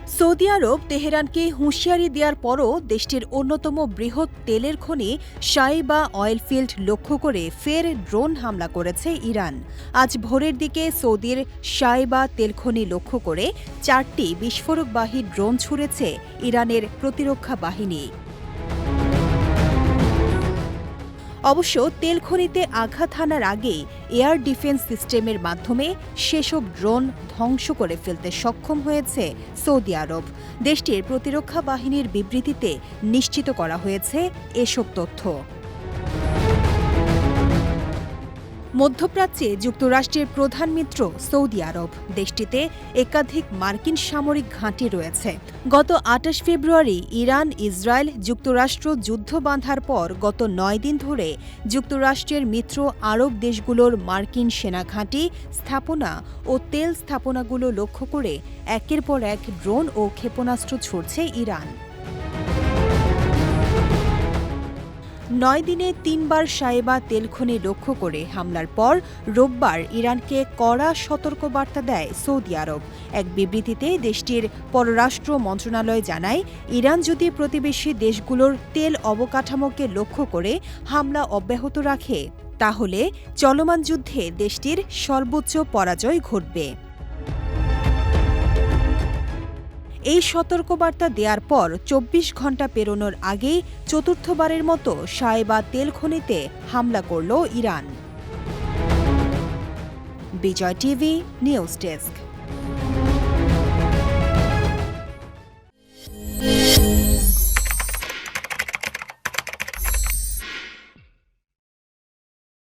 Saudi আরব তেহরানকে হুঁশিয়ারি দেওয়ার পরও দেশটির অন্যতম বৃহৎ তেলের খনি শাইবা অয়েলফিল্ড লক্ষ্য করে ফের ড্রোন হামলা করেছে ইরান। আজ ভোরের দিকে সৌদির শাইবা তেলখনি লক্ষ্য করে 4টি বিস্ফোরকবাহী ড্রোন ছুড়েছে ইরানের প্রতিরক্ষা বাহিনী। অবশ্য তেল খনিতে আঘাত হানার আগেই এয়ার ডিফেন্স সিস্টেমের মাধ্যমে সেসব ড্রোন ধ্বংস করে ফেলতে সক্ষম হয়েছে সৌদি আরব। দেশটির প্রতিরক্ষা বাহিনীর বিবৃতিতে নিশ্চিত করা হয়েছে এসব তথ্য। মধ্যপ্রাচ্যে যুক্তরাষ্ট্রের প্রধান মিত্র সৌদি আরব। দেশটিতে একাধিক মার্কিন সামরিক ঘাঁটি রয়েছে। গত ২৮ ফেব্রুয়ারি ইরান ইসরায়েল যুক্তরাষ্ট্র যুদ্ধ বাঁধার পর গত ৯ দিন ধরে যুক্তরাষ্ট্রের মিত্র আরব দেশগুলোর মার্কিন সেনা ঘাঁটি, স্থাপনা ও তেল স্থাপনাগুলো লক্ষ্য করে একের পর এক ড্রোন ও ক্ষেপণাস্ত্র ছুড়ছে ইরান। ৯ দিনে ৩বার শাইবা তেলখনি লক্ষ্য করে হামলার পর রোববার ইরানকে কড়া সতর্কবার্তা দেয় সৌদি আরব। এক বিবৃতিতে দেশটির পররাষ্ট্র মন্ত্রণালয় জানায়, ইরান যদি প্রতিবেশী দেশগুলোর তেল অবকাঠামোকে লক্ষ্য করে হামলা অব্যাহত রাখে, তাহলে চলমান যুদ্ধে দেশটির সর্বোচ্চ পরাজয় ঘটবে। এই সতর্কবার্তা দেওয়ার পর ২৪ ঘণ্টা পেরোনোর আগেই চতুর্থবারের মতো শাইবা তেল খনিতে হামলা করল ইরান। বিজয় টিভি নিউজ ডেস্ক।